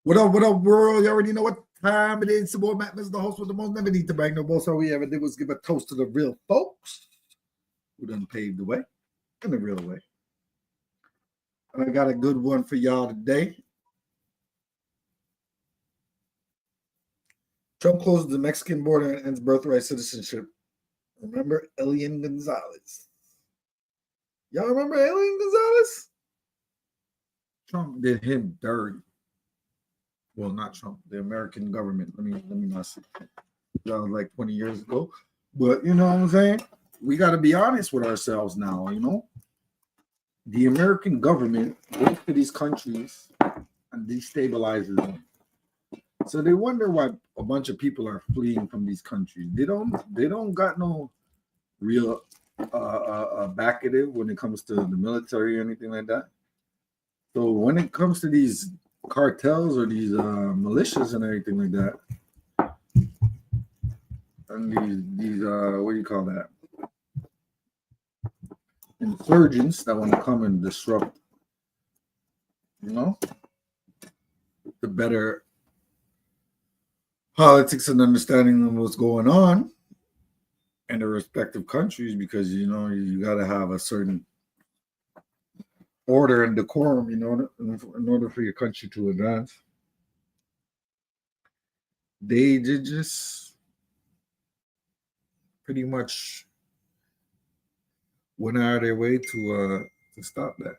What up, world? You already know what time it is. Some more Matt is the host with the most. Never need to brag no boast. All we ever did was give a toast to the real folks who done paved the way in the real way. I got a good one for y'all today. Trump closes the Mexican border and ends birthright citizenship. Remember Elian Gonzalez? Y'all remember Elian Gonzalez? Trump did him dirty. Well, not Trump, the American government. Let me not say that was like 20 years ago. But you know what I'm saying? We got to be honest with ourselves now, you know? The American government goes to these countries and destabilizes them. So they wonder why a bunch of people are fleeing from these countries. They don't got no real backative when it comes to the military or anything like that. So when it comes to these cartels or these militias and everything like that, and these what do you call that? Insurgents that want to come and disrupt, you know, the better politics and understanding of what's going on in the respective countries, because you know you got to have a certain order and decorum, you know, in order for your country to advance. They did just pretty much went out of their way to stop that.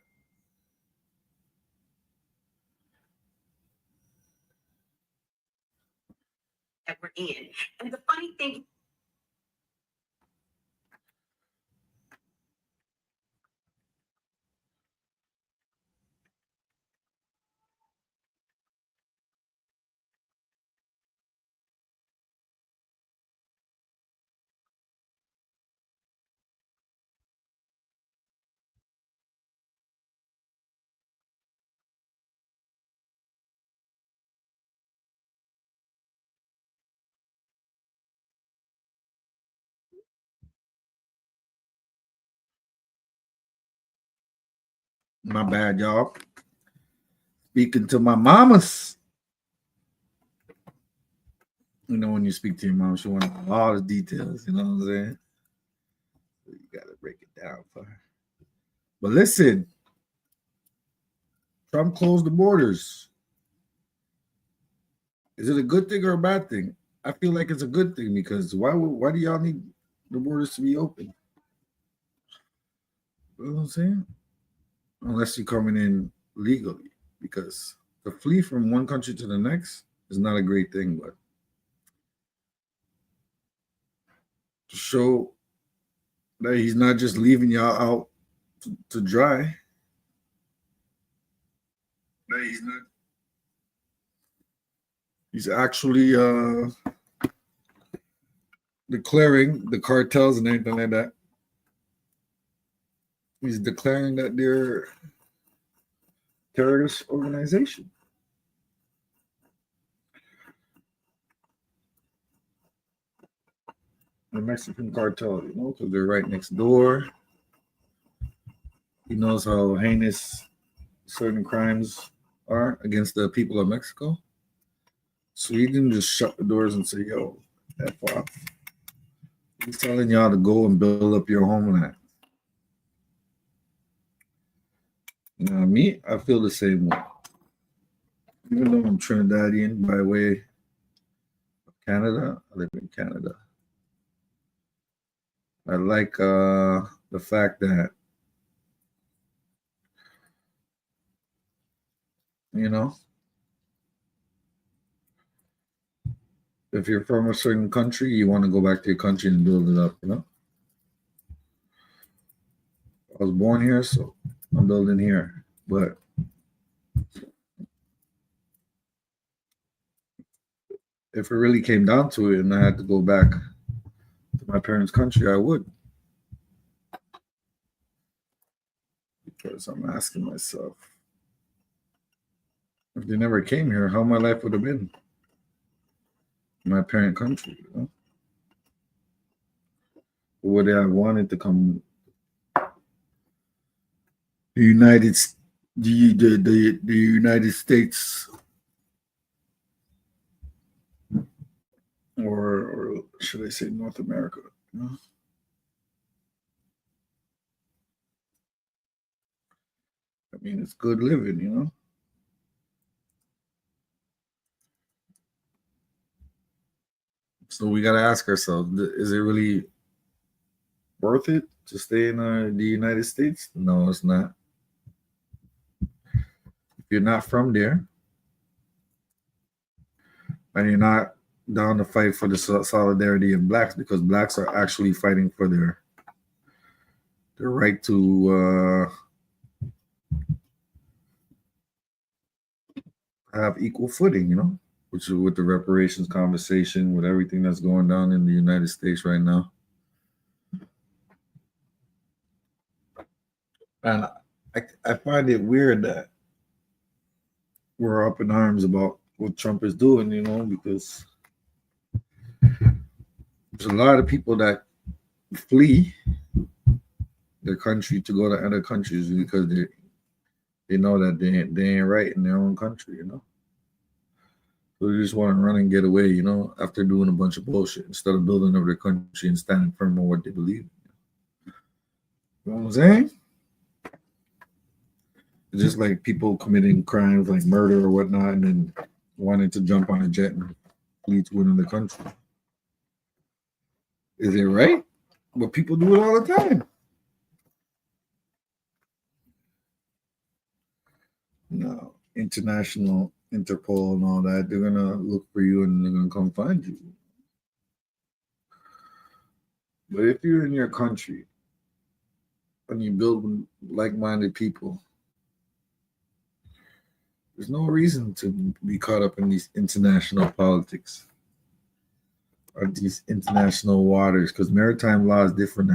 That we're in. And the funny thing, My bad, y'all. Speaking to my mamas. You know, when you speak to your mom, she wants all the details, you know what I'm saying? So you got to break it down for her. But listen, Trump closed the borders. Is it a good thing or a bad thing? I feel like it's a good thing, because why do y'all need the borders to be open? You know what I'm saying? Unless you're coming in legally, because to flee from one country to the next is not a great thing, but to show that he's not just leaving y'all out to dry. That he's actually declaring the cartels and anything like that. He's declaring that they're terrorist organization. The Mexican cartel, you know, because they're right next door. He knows how heinous certain crimes are against the people of Mexico. So he didn't just shut the doors and say, yo, F off. He's telling y'all to go and build up your homeland. You know, me, I feel the same way. Even though I'm Trinidadian by way of Canada, I live in Canada. I like the fact that, you know, if you're from a certain country, you want to go back to your country and build it up, you know? I was born here, so I'm building here. But if it really came down to it and I had to go back to my parents' country, I would. Because I'm asking myself, if they never came here, how my life would have been in my parent country, you know? Would I have wanted to come the United States or should I say North America? You know? I mean, it's good living, you know. So we got to ask ourselves: is it really worth it to stay in the United States? No, it's not. If you're not from there and you're not down to fight for the solidarity of blacks, because blacks are actually fighting for their right to have equal footing, you know, which is with the reparations conversation, with everything that's going down in the United States right now. And I find it weird that we're up in arms about what Trump is doing, you know, because there's a lot of people that flee their country to go to other countries because they know that they ain't right in their own country, you know. So they just want to run and get away, you know, after doing a bunch of bullshit instead of building up their country and standing firm on what they believe. You know what I'm saying? It's just like people committing crimes like murder or whatnot and then wanting to jump on a jet and flee to another country. Is it right? But people do it all the time. No, international Interpol and all that, they're gonna look for you and they're gonna come find you. But if you're in your country and you build with like-minded people, there's no reason to be caught up in these international politics or these international waters, because maritime law is different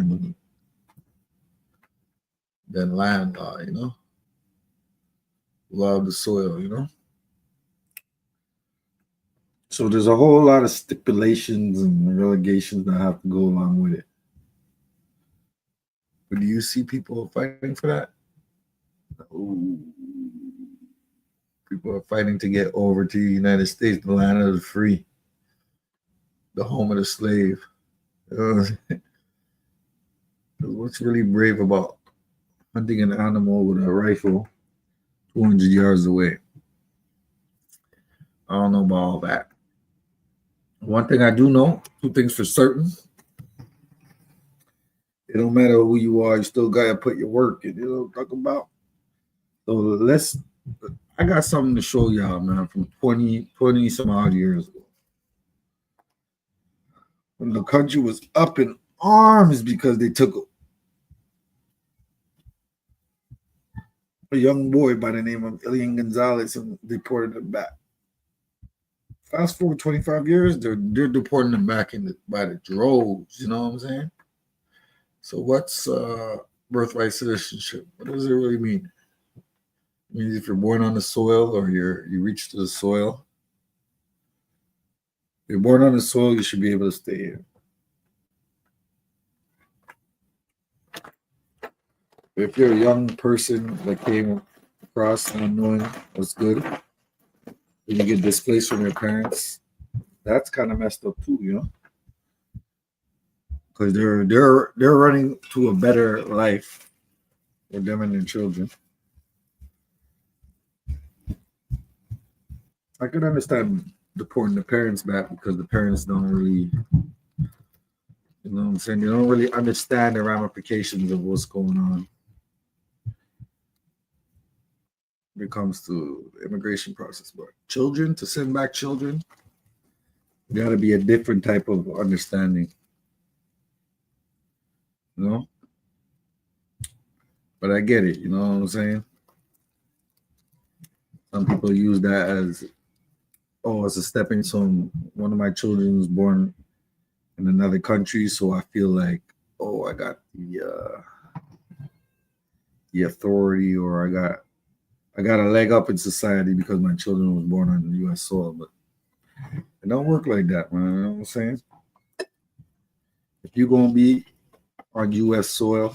than land law, you know, law of the soil, you know. So there's a whole lot of stipulations and relegations that have to go along with it. But do you see people fighting for that? Ooh. People are fighting to get over to the United States, the land of the free, the home of the slave. What's really brave about hunting an animal with a rifle 200 yards away? I don't know about all that. One thing I do know, two things for certain. It don't matter who you are, you still gotta put your work in. You know what I'm talking about? So I got something to show y'all, man, from 20 some odd years ago. When the country was up in arms because they took a young boy by the name of Elian Gonzalez and deported him back. Fast forward 25 years, they're deporting them back by the droves. You know what I'm saying? So what's birthright citizenship? What does it really mean? It means if you're born on the soil or you reach to the soil, if you're born on the soil, you should be able to stay here. If you're a young person that came across unknowing what's good, you get displaced from your parents, that's kind of messed up too, you know, because they're running to a better life for them and their children. I could understand deporting the parents back because the parents don't really, you know what I'm saying, they don't really understand the ramifications of what's going on when it comes to the immigration process. But children, to send back children, got to be a different type of understanding, you know. But I get it, you know what I'm saying. Some people use that as, oh, as a stepping stone. One of my children was born in another country, so I feel like, oh, I got the authority, or I got a leg up in society because my children was born on the U.S. soil. But it don't work like that, man. You know what I'm saying? If you're gonna be on U.S. soil,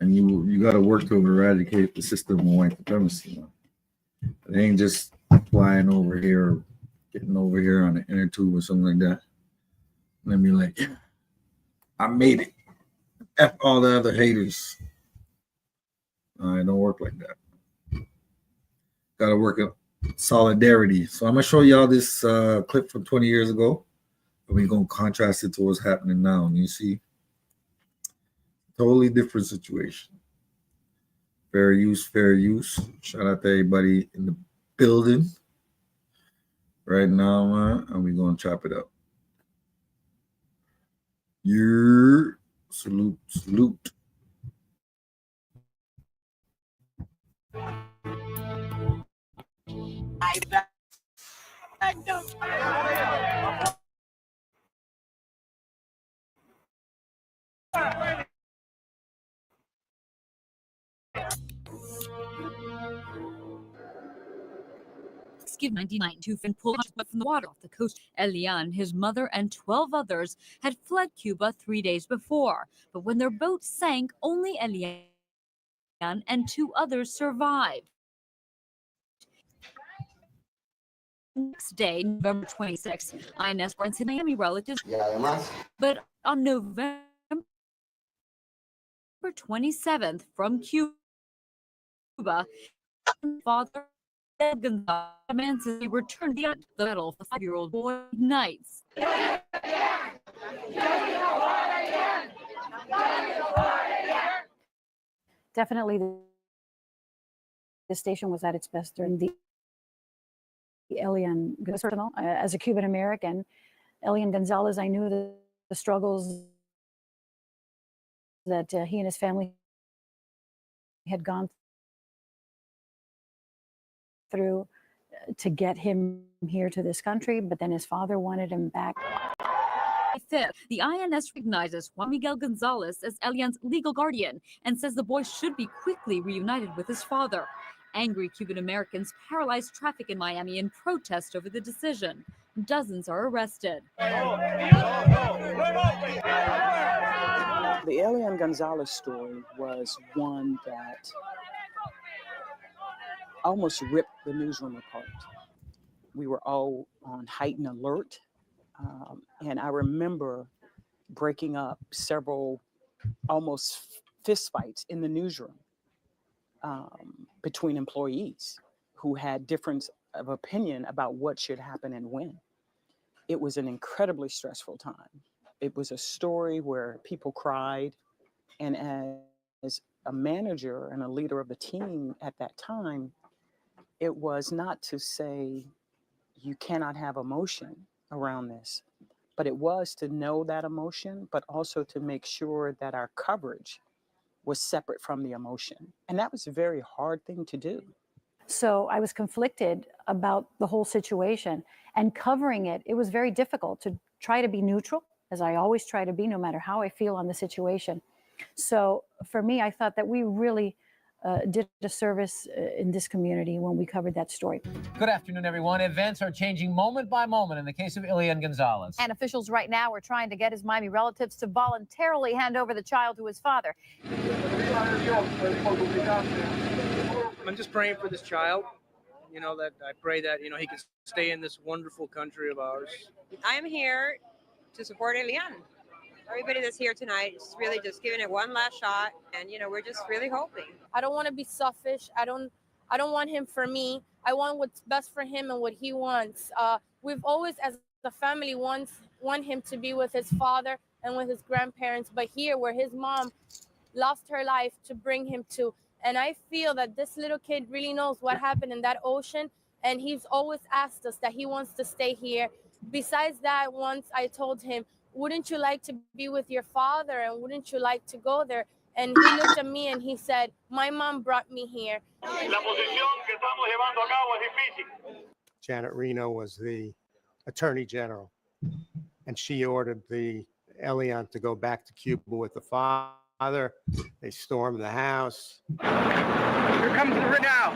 and you got to work to eradicate the system of white supremacy, man. It ain't just flying over here, getting over here on the inner tube or something like that. And then be like, yeah, I made it. F all the other haters. It don't work like that. Got to work in solidarity. So I'm going to show y'all this clip from 20 years ago. And we're going to contrast it to what's happening now. And you see, totally different situation. Fair use, fair use. Shout out to everybody in the building right now, man. And we're going to chop it up. Salute, salute. Give 99 to fin pulled from the water off the coast. Elian, his mother, and 12 others had fled Cuba 3 days before. But when their boat sank, only Elian and 2 others survived. Next day, November 26th, INS went to Miami relatives. But on November 27th, from Cuba, father Gonzalez he returned the battle of the 5-year-old boy ignites. Definitely, the station was at its best during the Elian. As a Cuban American, Elian Gonzalez, I knew the struggles that he and his family had gone through to get him here to this country, but then his father wanted him back. The INS recognizes Juan Miguel Gonzalez as Elian's legal guardian and says the boy should be quickly reunited with his father. Angry Cuban Americans paralyzed traffic in Miami in protest over the decision. Dozens are arrested. The Elian Gonzalez story was one that almost ripped the newsroom apart. We were all on heightened alert. And I remember breaking up several almost fistfights in the newsroom between employees who had difference of opinion about what should happen and when. It was an incredibly stressful time. It was a story where people cried. And as a manager and a leader of the team at that time, it was not to say you cannot have emotion around this, but it was to know that emotion, but also to make sure that our coverage was separate from the emotion. And that was a very hard thing to do. So I was conflicted about the whole situation, and covering it, it was very difficult to try to be neutral, as I always try to be, no matter how I feel on the situation. So for me, I thought that we really did a service in this community when we covered that story. Good afternoon, everyone. Events are changing moment by moment in the case of Elian Gonzalez. And officials right now are trying to get his Miami relatives to voluntarily hand over the child to his father. I'm just praying for this child. You know, that I pray that, you know, he can stay in this wonderful country of ours. I'm here to support Elian. Everybody that's here tonight is really just giving it one last shot, and you know, we're just really hoping. I don't want to be selfish. I don't want him for me. I want what's best for him and what he wants. We've always, as a family, want him to be with his father and with his grandparents, but here, where his mom lost her life to bring him to, and I feel that this little kid really knows what happened in that ocean, and he's always asked us that he wants to stay here. Besides that, once I told him, wouldn't you like to be with your father, and wouldn't you like to go there? And he looked at me and he said, my mom brought me here. Janet Reno was the Attorney General, and she ordered the Elian to go back to Cuba with the father. They stormed the house. Here comes the ring out.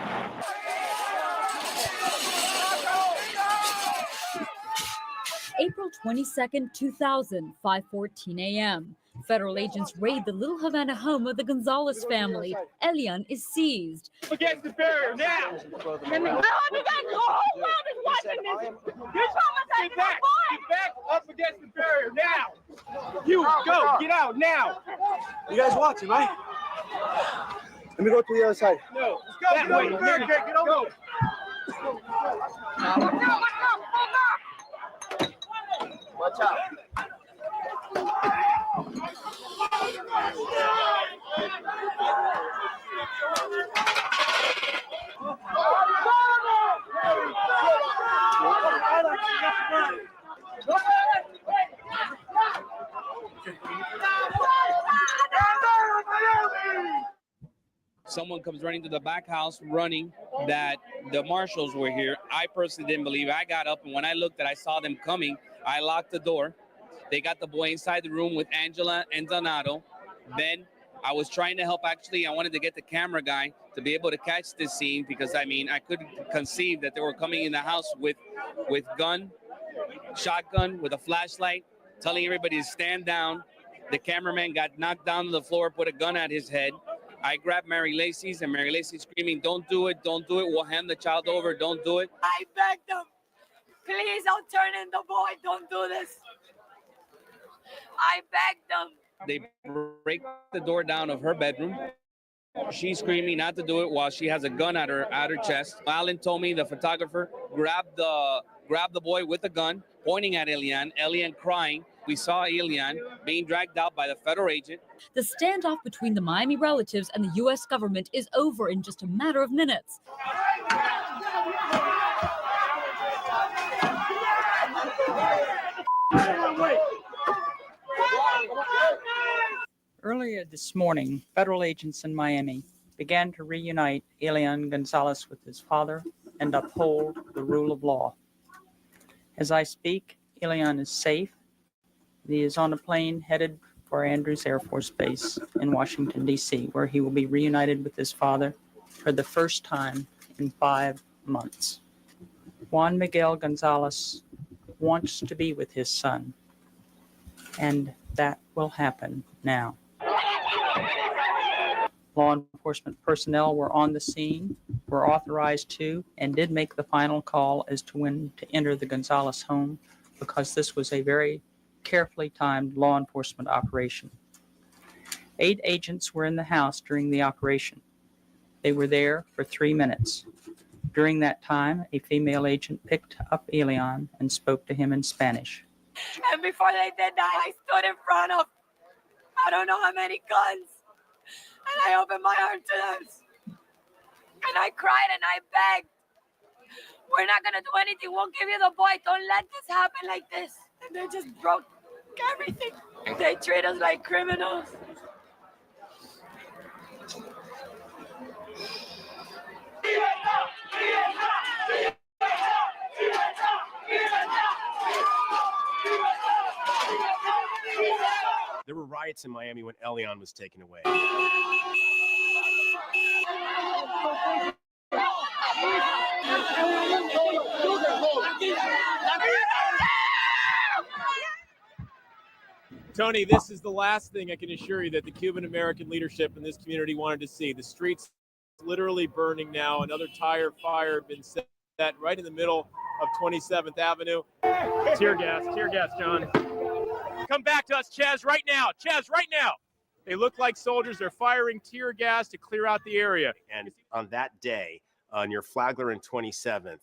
April 22nd, 2000, 5:14 a.m. Federal agents raid the Little Havana home of the Gonzalez family. Elian is seized. Against the barrier now. Oh, the whole world is watching this. This against the barrier now. You go, get out now. You guys watching, right? Let me go to the other side. No, let's go. Get over the barricade. Get over. Watch out. Someone comes running to the back house running that the marshals were here. I personally didn't believe it. I got up, and when I looked I saw them coming. I locked the door. They got the boy inside the room with Angela and Donato. Then I was trying to help. Actually, I wanted to get the camera guy to be able to catch this scene because, I mean, I couldn't conceive that they were coming in the house with gun, shotgun, with a flashlight, telling everybody to stand down. The cameraman got knocked down to the floor, put a gun at his head. I grabbed Mary Lacey's, and Mary Lacey screaming, "Don't do it, don't do it. We'll hand the child over, don't do it." I begged them, please don't turn in the boy, don't do this. I begged them. They break the door down of her bedroom. She's screaming not to do it while she has a gun at her chest. Alan told me, the photographer, grabbed the boy with the gun, pointing at Elian. Elian crying. We saw Elian being dragged out by the federal agent. The standoff between the Miami relatives and the U.S. government is over in just a matter of minutes. Earlier this morning, federal agents in Miami began to reunite Elian Gonzalez with his father and uphold the rule of law. As I speak, Elian is safe. He is on a plane headed for Andrews Air Force Base in Washington, D.C., where he will be reunited with his father for the first time in 5 months. Juan Miguel Gonzalez wants to be with his son, and that will happen now. Law enforcement personnel were on the scene, were authorized to, and did make the final call as to when to enter the Gonzalez home, because this was a very carefully timed law enforcement operation. 8 agents were in the house during the operation. They were there for 3 minutes. During that time, a female agent picked up Elian and spoke to him in Spanish. And before they did that, I stood in front of I don't know how many guns. And I opened my arms to them. And I cried and I begged. We're not going to do anything. We'll give you the boy. Don't let this happen like this. And they just broke everything. They treat us like criminals. There were riots in Miami when Elian was taken away. Tony, this is the last thing I can assure you that the Cuban American leadership in this community wanted to see. The streets literally burning now. Another tire fire been set right in the middle of 27th Avenue. Tear gas, John. Come back to us, Chaz, right now. Chaz, right now. They look like soldiers. They're firing tear gas to clear out the area. And on that day, near Flagler and 27th,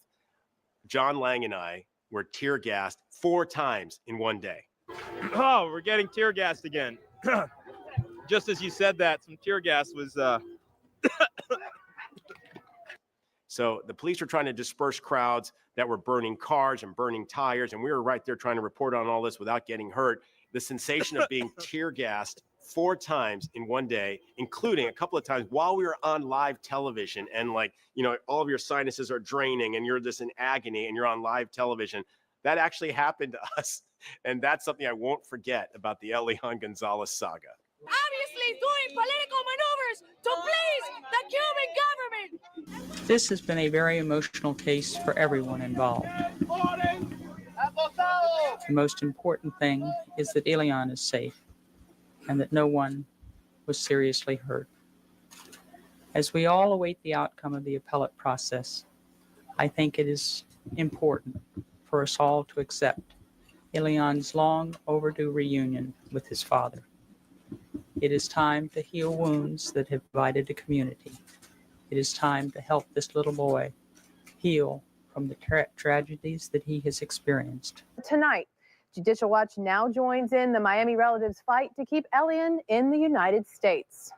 John Lang and I were tear gassed 4 times in one day. Oh, we're getting tear gassed again. Just as you said that, some tear gas was... So the police were trying to disperse crowds that were burning cars and burning tires, and we were right there trying to report on all this without getting hurt. The sensation of being tear gassed 4 times in one day, including a couple of times while we were on live television, and all of your sinuses are draining and you're just in agony and you're on live television. That actually happened to us, and that's something I won't forget about the Elian Gonzalez saga. Obviously doing political maneuvers to please the Cuban government. This has been a very emotional case for everyone involved. The most important thing is that Elian is safe and that no one was seriously hurt. As we all await the outcome of the appellate process, I think it is important for us all to accept Elian's long overdue reunion with his father. It is time to heal wounds that have divided the community. It is time to help this little boy heal from the tragedies that he has experienced. Tonight, Judicial Watch now joins in the Miami relatives' fight to keep Elian in the United States.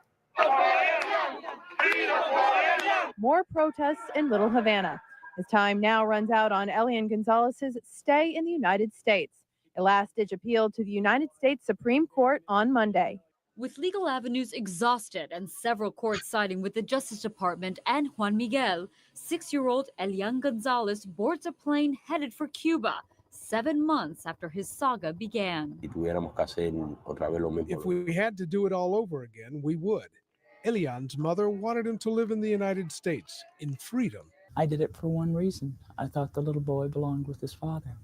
More protests in Little Havana. As time now runs out on Elian Gonzalez's stay in the United States. A last-ditch appeal to the United States Supreme Court on Monday. With legal avenues exhausted and several courts siding with the Justice Department and Juan Miguel, 6-year-old Elian Gonzalez boards a plane headed for Cuba 7 months after his saga began. If we had to do it all over again, we would. Elian's mother wanted him to live in the United States in freedom. I did it for one reason. I thought the little boy belonged with his father.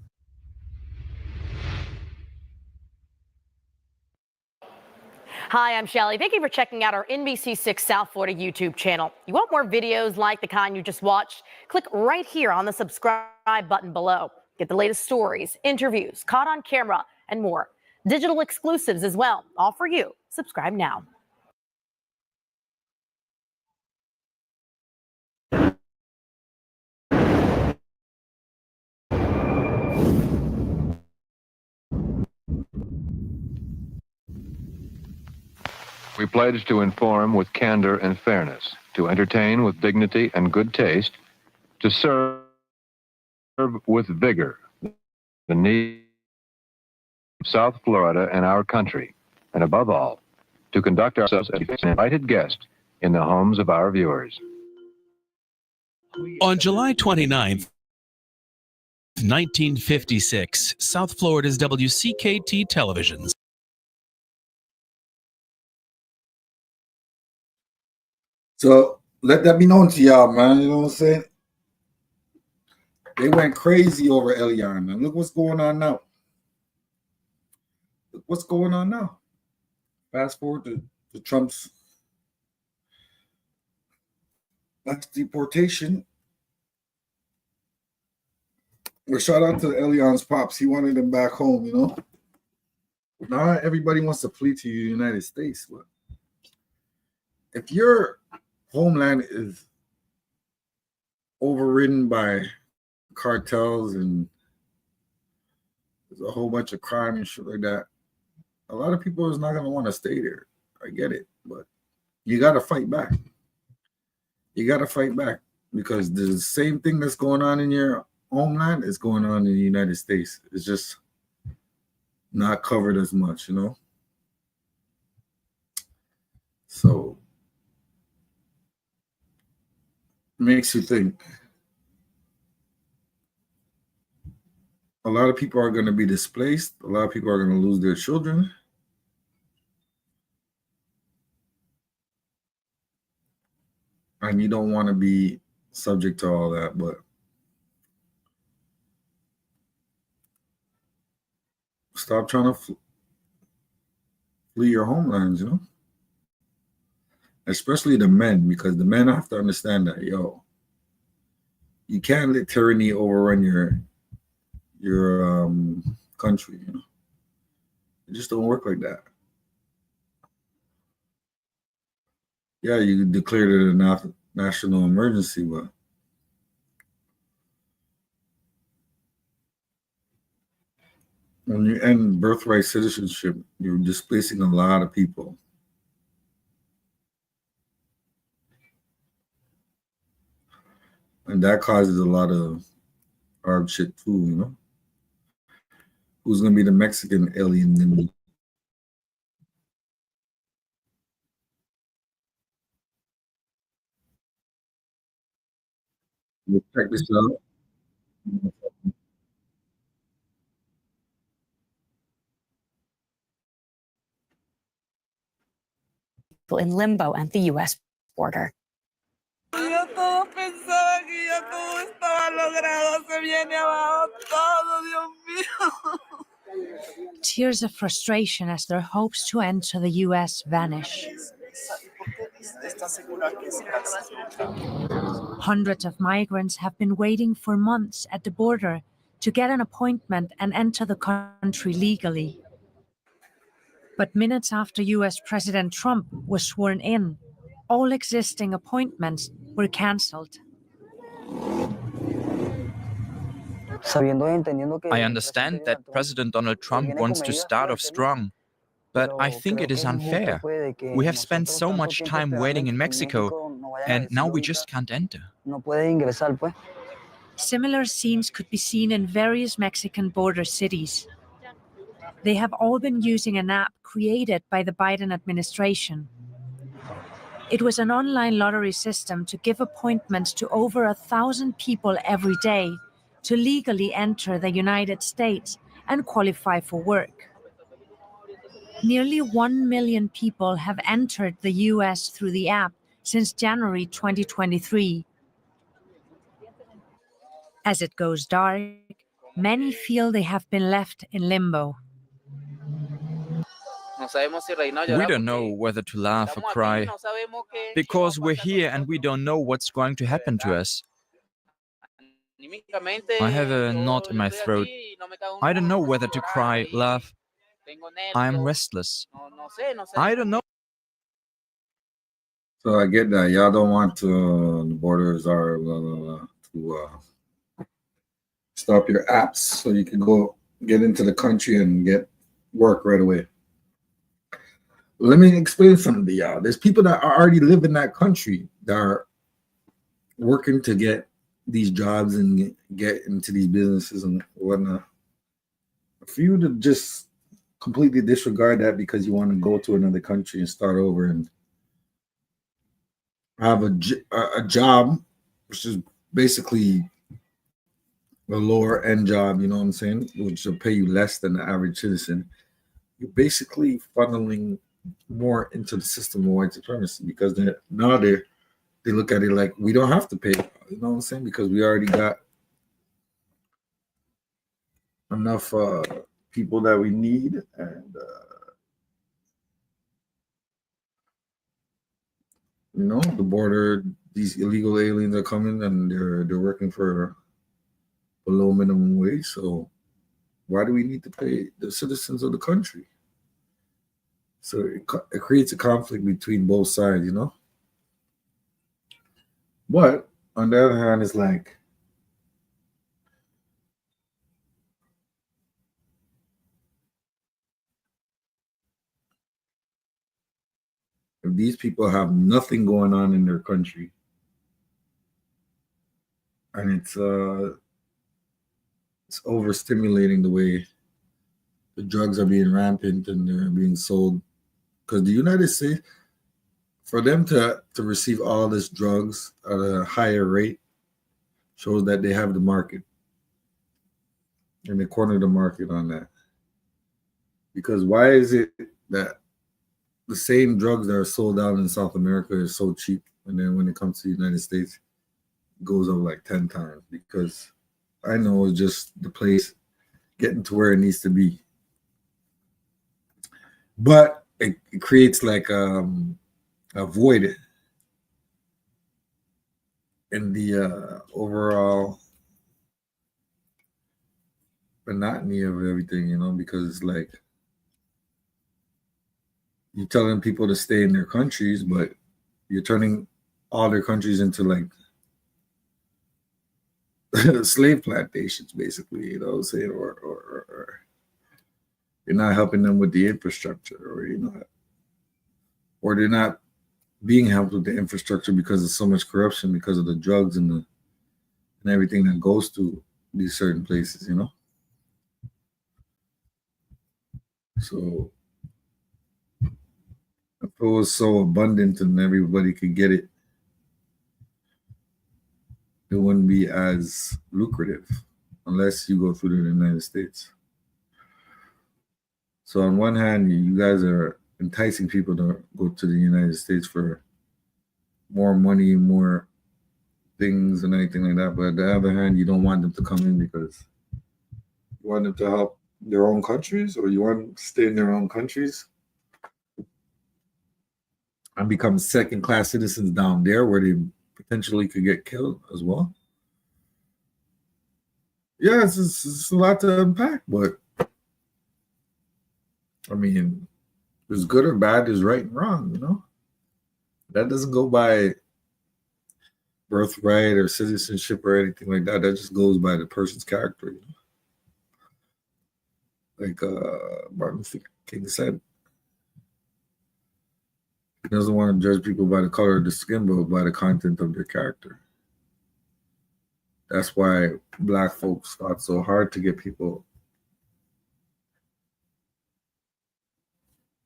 Hi, I'm Shelly. Thank you for checking out our NBC6 South Florida YouTube channel. You want more videos like the kind you just watched? Click right here on the subscribe button below. Get the latest stories, interviews, caught on camera, and more. Digital exclusives as well, all for you. Subscribe now. We pledge to inform with candor and fairness, to entertain with dignity and good taste, to serve with vigor the needs of South Florida and our country, and above all, to conduct ourselves as an invited guest in the homes of our viewers. On July 29th, 1956, South Florida's WCKT television. So let that be known to y'all, man. You know what I'm saying? They went crazy over Elian, and look what's going on now. Look what's going on now. Fast forward to Trump's last deportation. Well, shout out to Elian's pops. He wanted him back home, you know. Not everybody wants to flee to the United States, but if your homeland is overridden by cartels and there's a whole bunch of crime and shit like that, a lot of people is not going to want to stay there. I get it, but you got to fight back. You got to fight back because the same thing that's going on in your homeland is going on in the United States. It's just not covered as much, you know? So makes you think. A lot of people are going to be displaced. A lot of people are going to lose their children. And you don't want to be subject to all that, but stop trying to flee your homelands, you know? Especially the men, because the men have to understand that, yo, you can't let tyranny overrun your country, you know. It just don't work like that. Yeah, you declared it a national emergency, but when you end birthright citizenship, you're displacing a lot of people. And that causes a lot of hard shit too, you know? Who's going to be the Mexican alien? Check this out. In limbo at the U.S. border. Tears of frustration as their hopes to enter the U.S. vanish. Hundreds of migrants have been waiting for months at the border to get an appointment and enter the country legally. But minutes after US President Trump was sworn in, all existing appointments were cancelled. I understand that President Donald Trump wants to start off strong, but I think it is unfair. We have spent so much time waiting in Mexico, and now we just can't enter. Similar scenes could be seen in various Mexican border cities. They have all been using an app created by the Biden administration. It was an online lottery system to give appointments to over 1,000 people every day to legally enter the United States and qualify for work. Nearly 1 million people have entered the US through the app since January 2023. As it goes dark, many feel they have been left in limbo. We don't know whether to laugh or cry, because we're here and we don't know what's going to happen to us. I have a knot in my throat. I don't know whether to cry, laugh. I am restless. I don't know. So I get that y'all don't want to the borders are to stop your apps so you can go get into the country and get work right away. Let me explain something to y'all. There's people that already live in that country that are working to get these jobs and get into these businesses and whatnot. For you to just completely disregard that because you want to go to another country and start over and have a job, which is basically a lower end job, you know what I'm saying, which will pay you less than the average citizen, you're basically funneling more into the system of white supremacy because they look at it like we don't have to pay, you know what I'm saying, because we already got enough people that we need, and you know, the border, these illegal aliens are coming and they're working for below minimum wage. So why do we need to pay the citizens of the country? So it creates a conflict between both sides, you know. But on the other hand, it's like if these people have nothing going on in their country and it's overstimulating the way the drugs are being rampant and they're being sold, because the United States, for them to receive all this drugs at a higher rate shows that they have the market and they corner the market on that. Because why is it that the same drugs that are sold out in South America are so cheap, and then when it comes to the United States, it goes up like 10 times? Because I know it's just the place getting to where it needs to be. But it creates like a void in the overall monotony of everything, you know, because it's like you're telling people to stay in their countries, but you're turning all their countries into like slave plantations, basically, you know what I'm saying? Or you're not helping them with the infrastructure, or you're not, or they're not being helped with the infrastructure because of so much corruption, because of the drugs and everything that goes to these certain places, you know? So if it was so abundant and everybody could get it, it wouldn't be as lucrative unless you go through the United States. So on one hand, you guys are enticing people to go to the United States for more money, more things and anything like that. But on the other hand, you don't want them to come in because you want them to help their own countries, or you want them to stay in their own countries and become second-class citizens down there where they potentially could get killed as well. Yeah, it's a lot to unpack, but I mean, there's good or bad, there's right and wrong, you know? That doesn't go by birthright or citizenship or anything like that. That just goes by the person's character, you know? Like Martin Luther King said, he doesn't want to judge people by the color of the skin, but by the content of their character. That's why Black folks fought so hard to get people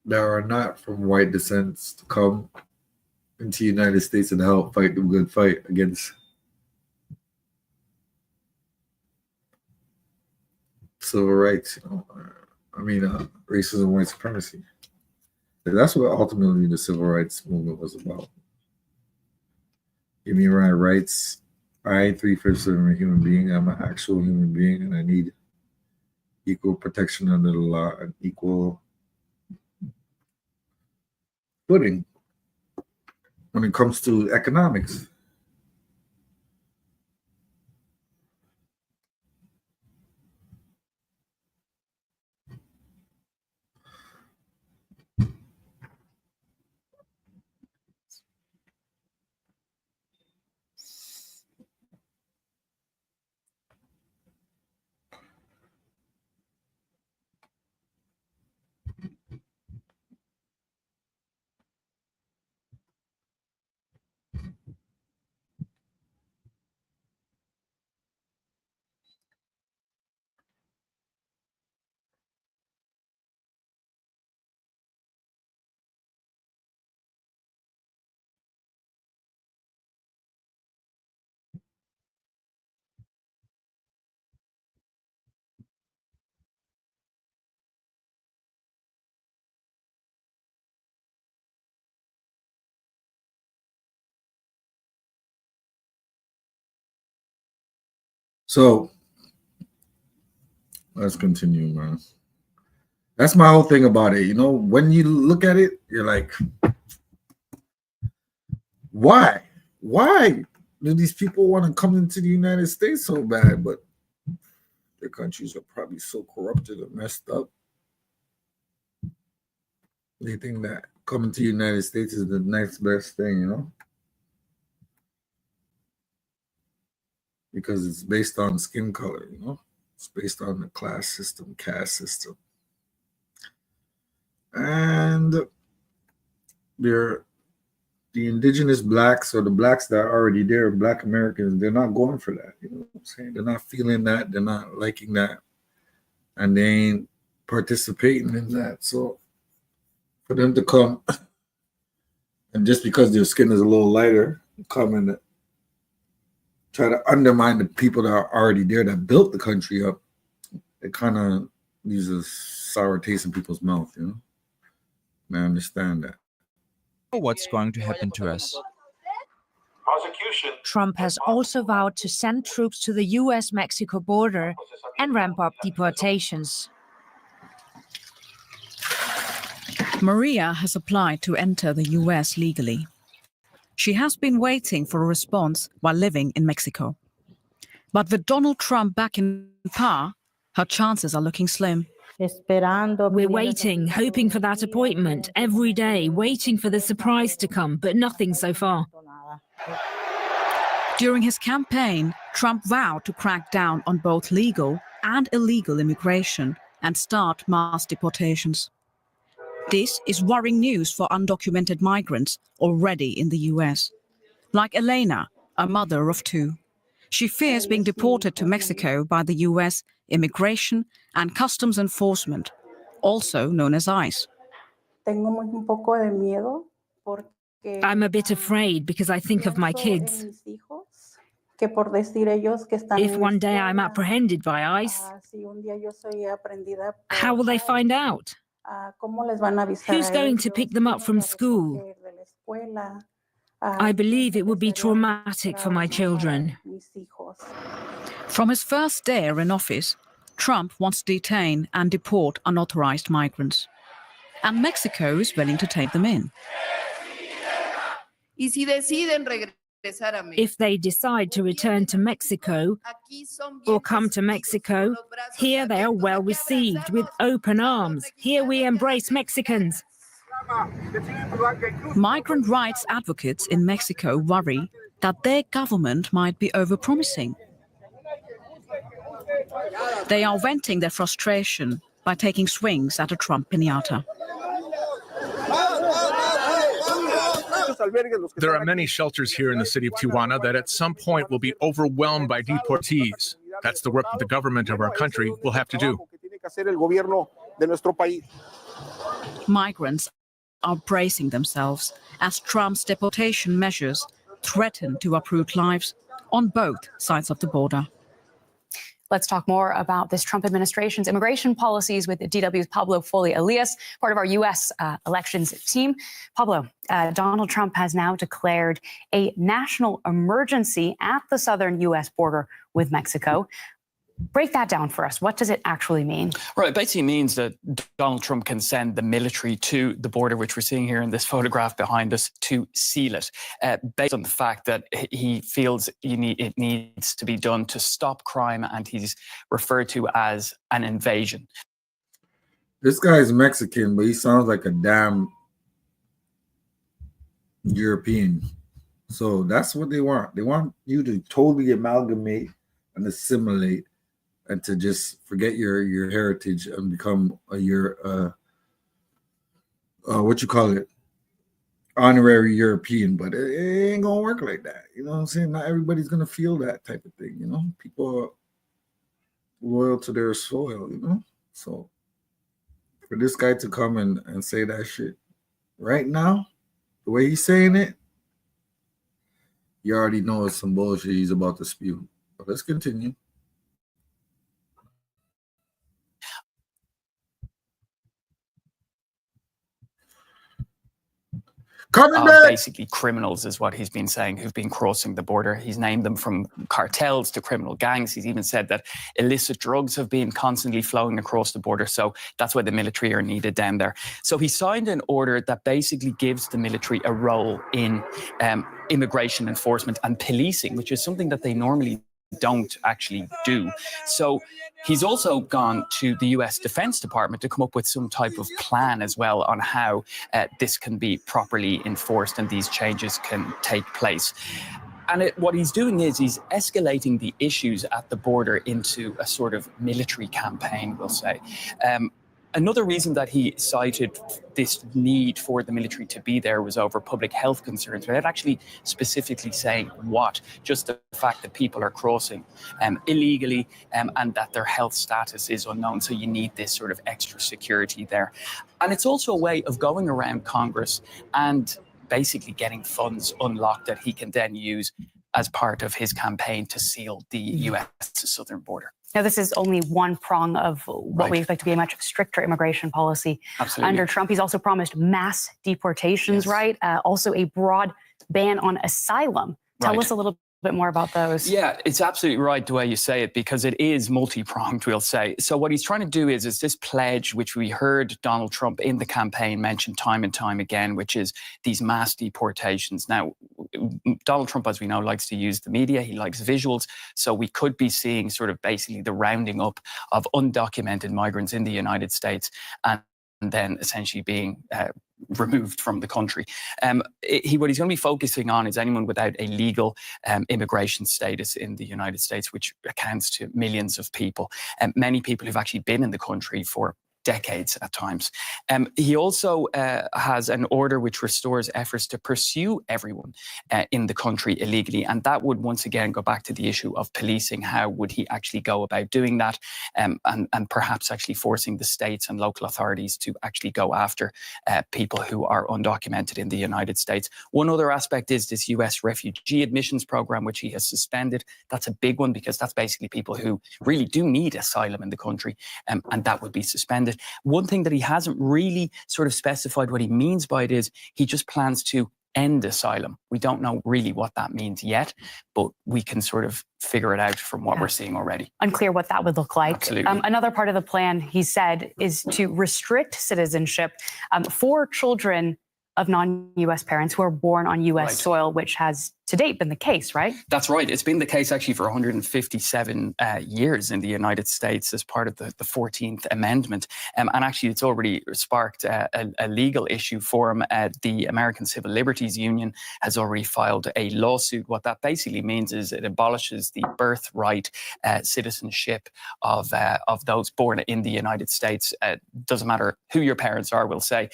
that are not from white descents to come into the United States and help fight the good fight against civil rights, you know. Racism, white supremacy. That's what ultimately the civil rights movement was about. Give me my rights. I, 3/5 of a human being, I'm an actual human being, and I need equal protection under the law and equal footing when it comes to economics. So let's continue, man. That's my whole thing about it. You know, when you look at it, you're like, why? Why do these people want to come into the United States so bad? But their countries are probably so corrupted and messed up. They think that coming to the United States is the next best thing, you know? Because it's based on skin color, you know? It's based on the class system, caste system. And they're the indigenous blacks or the blacks that are already there, Black Americans, they're not going for that. You know what I'm saying? They're not feeling that. They're not liking that. And they ain't participating in that. So for them to come, and just because their skin is a little lighter, come and try to undermine the people that are already there that built the country up, it kind of leaves a sour taste in people's mouth, you know? And I understand that. What's going to happen to us? Trump has also vowed to send troops to the US-Mexico border and ramp up deportations. Maria has applied to enter the US legally. She has been waiting for a response while living in Mexico. But with Donald Trump back in power, her chances are looking slim. We're waiting, hoping for that appointment every day, waiting for the surprise to come, but nothing so far. During his campaign, Trump vowed to crack down on both legal and illegal immigration and start mass deportations. This is worrying news for undocumented migrants already in the US. Like Elena, a mother of two. She fears being deported to Mexico by the US Immigration and Customs Enforcement, also known as ICE. I'm a bit afraid because I think of my kids. If one day I'm apprehended by ICE, how will they find out? Who's going to pick them up from school? I believe it would be traumatic for my children. From his first day in office, Trump wants to detain and deport unauthorized migrants. And Mexico is willing to take them in. If they decide to return to Mexico or come to Mexico, here they are well received with open arms. Here we embrace Mexicans. Migrant rights advocates in Mexico worry that their government might be overpromising. They are venting their frustration by taking swings at a Trump piñata. There are many shelters here in the city of Tijuana that at some point will be overwhelmed by deportees. That's the work that the government of our country will have to do. Migrants are bracing themselves as Trump's deportation measures threaten to uproot lives on both sides of the border. Let's talk more about this Trump administration's immigration policies with DW's Pablo Foley-Elias, part of our U.S. elections team. Pablo, Donald Trump has now declared a national emergency at the southern U.S. border with Mexico. Break that down for us. What does it actually mean? Right. It basically means that Donald Trump can send the military to the border, which we're seeing here in this photograph behind us, to seal it, based on the fact that he feels it needs to be done to stop crime, and he's referred to as an invasion. This guy's Mexican, but he sounds like a damn European. So that's what they want. They want you to totally amalgamate and assimilate, and to just forget your heritage and become what you call it, honorary European. But it ain't gonna work like that. You know what I'm saying? Not everybody's gonna feel that type of thing. You know, people are loyal to their soil. You know, so for this guy to come and say that shit right now, the way he's saying it, you already know it's some bullshit he's about to spew. But let's continue. Basically criminals is what he's been saying, who've been crossing the border. He's named them from cartels to criminal gangs. He's even said that illicit drugs have been constantly flowing across the border. So that's why the military are needed down there. So he signed an order that basically gives the military a role in immigration enforcement and policing, which is something that they normally don't actually do. So he's also gone to the US Defense Department to come up with some type of plan as well on how this can be properly enforced and these changes can take place. And what he's doing is he's escalating the issues at the border into a sort of military campaign, we'll say. Another reason that he cited this need for the military to be there was over public health concerns, without actually specifically saying what, just the fact that people are crossing illegally and that their health status is unknown. So you need this sort of extra security there. And it's also a way of going around Congress and basically getting funds unlocked that he can then use as part of his campaign to seal the U.S. southern border. Now, this is only one prong of what we expect to be a much stricter immigration policy under Trump. He's also promised mass deportations, right? Also a broad ban on asylum. Tell us a little bit more about those. Yeah, it's absolutely right the way you say it, because it is multi-pronged, we'll say. So what he's trying to do is this pledge, which we heard Donald Trump in the campaign mention time and time again, which is these mass deportations. Now, Donald Trump, as we know, likes to use the media. He likes visuals. So we could be seeing sort of basically the rounding up of undocumented migrants in the United States and then essentially being removed from the country. What he's going to be focusing on is anyone without a legal immigration status in the United States, which accounts to millions of people, and many people who've actually been in the country for decades at times. He also has an order which restores efforts to pursue everyone in the country illegally. And that would once again go back to the issue of policing. How would he actually go about doing that? And perhaps actually forcing the states and local authorities to actually go after people who are undocumented in the United States. One other aspect is this US refugee admissions program, which he has suspended. That's a big one because that's basically people who really do need asylum in the country, and that would be suspended. One thing that he hasn't really sort of specified what he means by it is he just plans to end asylum. We don't know really what that means yet, but we can sort of figure it out from what we're seeing already. Unclear what that would look like. Absolutely. Another part of the plan, he said, is to restrict citizenship for children of non-US parents who are born on US Right. soil, which has to date been the case, right? That's right. It's been the case actually for 157 years in the United States as part of the 14th Amendment. And actually, it's already sparked a legal issue for him. The American Civil Liberties Union has already filed a lawsuit. What that basically means is it abolishes the birthright citizenship of those born in the United States. Doesn't matter who your parents are, we'll say.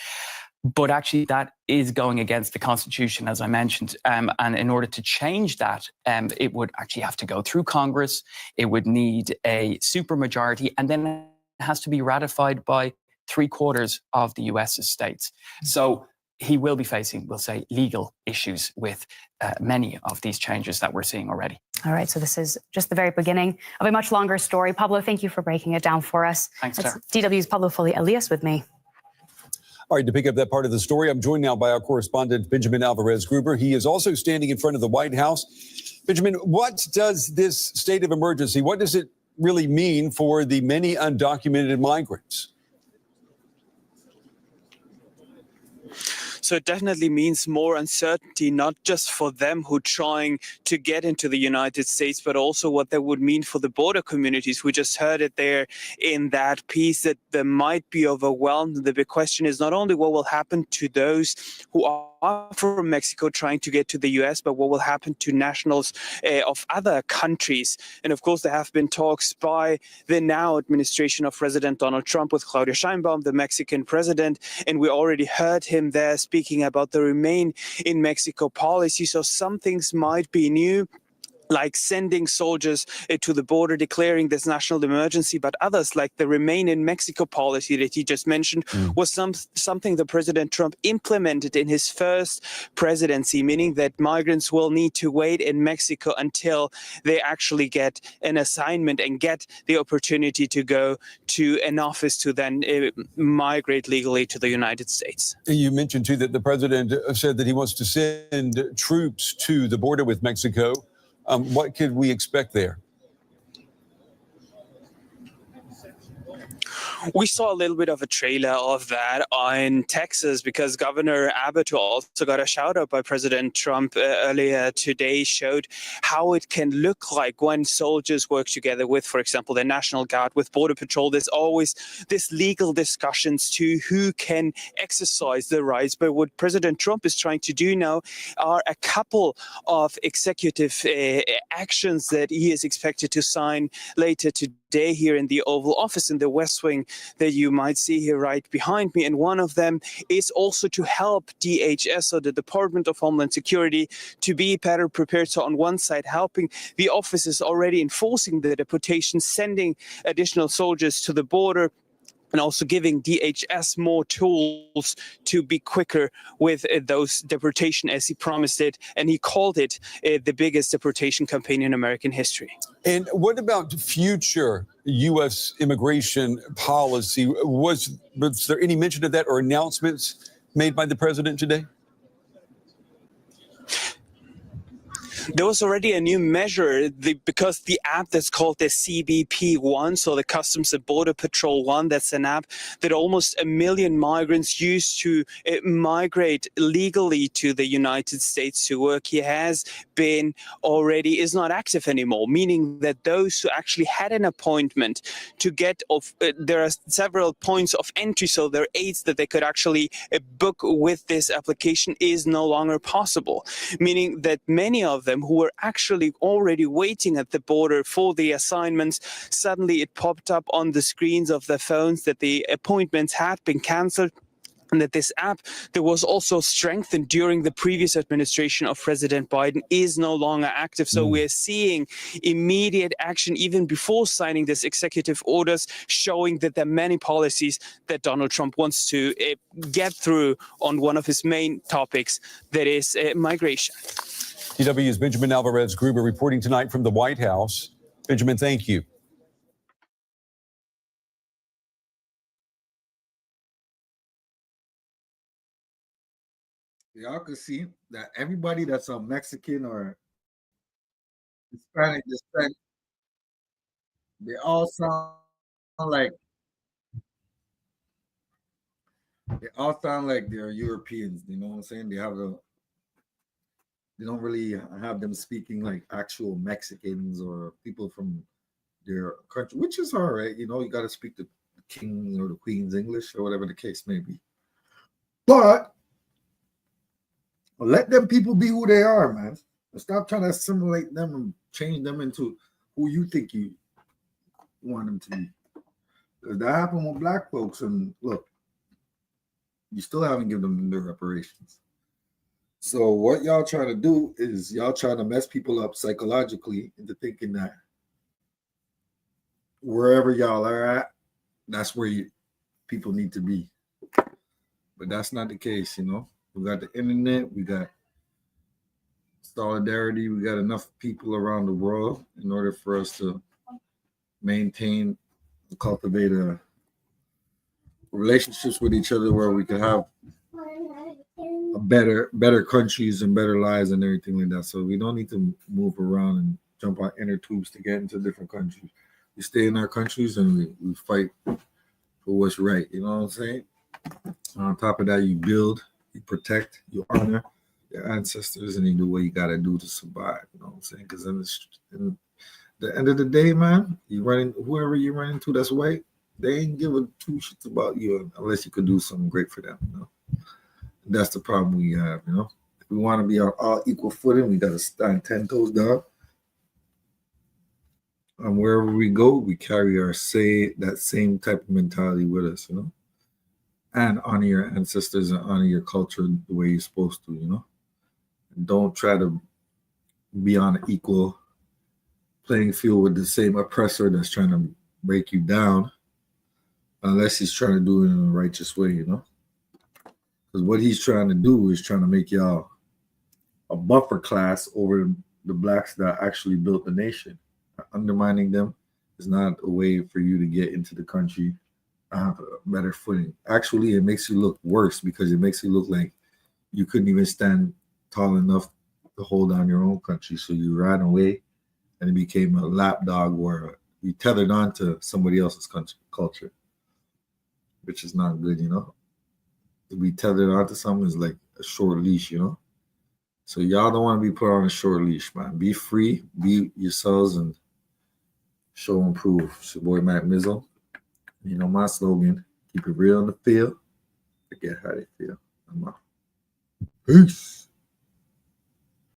But actually, that is going against the Constitution, as I mentioned. And in order to change that, it would actually have to go through Congress. It would need a supermajority, and then it has to be ratified by 3/4 of the US's states. So he will be facing, we'll say, legal issues with many of these changes that we're seeing already. All right, so this is just the very beginning of a much longer story. Pablo, thank you for breaking it down for us. Thanks, That's Sarah. DW's Pablo Foley Elias with me. All right, to pick up that part of the story, I'm joined now by our correspondent, Benjamin Alvarez-Gruber. He is also standing in front of the White House. Benjamin, what does this state of emergency, what does it really mean for the many undocumented migrants? So it definitely means more uncertainty, not just for them who are trying to get into the United States, but also what that would mean for the border communities. We just heard it there in that piece that they might be overwhelmed. The big question is not only what will happen to those who are from Mexico trying to get to the US, but what will happen to nationals of other countries. And of course, there have been talks by the now administration of President Donald Trump with Claudia Sheinbaum, the Mexican president, and we already heard him there speaking about the Remain in Mexico policy. So some things might be new, like sending soldiers to the border, declaring this national emergency, but others, like the Remain in Mexico policy that he just mentioned, was something that President Trump implemented in his first presidency, meaning that migrants will need to wait in Mexico until they actually get an assignment and get the opportunity to go to an office to then migrate legally to the United States. You mentioned, too, that the president said that he wants to send troops to the border with Mexico. What could we expect there? We saw a little bit of a trailer of that in Texas because Governor Abbott, who also got a shout out by President Trump earlier today, showed how it can look like when soldiers work together with, for example, the National Guard, with Border Patrol. There's always this legal discussions to who can exercise the rights. But what President Trump is trying to do now are a couple of executive actions that he is expected to sign later today here in the Oval Office in the West Wing that you might see here right behind me. And one of them is also to help DHS, or the Department of Homeland Security, to be better prepared. So on one side, helping the offices already enforcing the deportation, sending additional soldiers to the border, and also giving DHS more tools to be quicker with those deportation, as he promised it. And he called it the biggest deportation campaign in American history. And what about future U.S. immigration policy? Was there any mention of that or announcements made by the president today? There was already a new measure because the app that's called the CBP One, so the Customs and Border Patrol One, that's an app that almost 1 million migrants use to migrate legally to the United States to work here, is not active anymore, meaning that those who actually had an appointment to get there are several points of entry, so there are 8 that they could actually book with this application, is no longer possible, meaning that many of them who were actually already waiting at the border for the assignments, suddenly it popped up on the screens of their phones that the appointments had been cancelled, and that this app that was also strengthened during the previous administration of President Biden is no longer active. So we're seeing immediate action even before signing this executive orders, showing that there are many policies that Donald Trump wants to get through on one of his main topics, that is migration. DW's Benjamin Alvarez-Gruber reporting tonight from the White House. Benjamin, thank you. Y'all can see that everybody that's a Mexican or Hispanic descent, they all sound like They all sound like they're Europeans. You know what I'm saying? They don't really have them speaking like actual Mexicans or people from their country, which is all right. You know, you got to speak the king or the queen's English or whatever the case may be. But let them people be who they are, man. Stop trying to assimilate them and change them into who you think you want them to be. Because that happened with black folks, and look, you still haven't given them their reparations. So what y'all trying to do is y'all trying to mess people up psychologically into thinking that wherever y'all are at, that's where people need to be. But that's not the case, you know. We got the internet, we got solidarity, we got enough people around the world in order for us to maintain and cultivate relationships with each other where we can have a better countries and better lives and everything like that. So we don't need to move around and jump on inner tubes to get into different countries. We stay in our countries and we fight for what's right. You know what I'm saying? On top of that, you build, you protect, you honor your ancestors, and you do what you got to do to survive. You know what I'm saying? Because in the end of the day, man, whoever you run into that's white, they ain't give a two shits about you unless you could do something great for them. You know, that's the problem we have. You know, if we want to be on all equal footing, we got to stand 10 toes down. And wherever we go, we carry that same type of mentality with us. You know, and honor your ancestors and honor your culture the way you're supposed to. You know, and don't try to be on an equal playing field with the same oppressor that's trying to break you down, unless he's trying to do it in a righteous way, you know? Because what he's trying to do is trying to make y'all a buffer class over the blacks that actually built the nation. Undermining them is not a way for you to get into the country and have a better footing. Actually, it makes you look worse because it makes you look like you couldn't even stand tall enough to hold down your own country. So you ran away and it became a lapdog where you tethered on to somebody else's culture, which is not good, you know? To be tethered onto something is like a short leash, you know? So y'all don't want to be put on a short leash, man. Be free, be yourselves, and show and prove. It's your boy, Matt Mizzle. You know my slogan, keep it real in the field, forget how they feel. I'm out. Peace.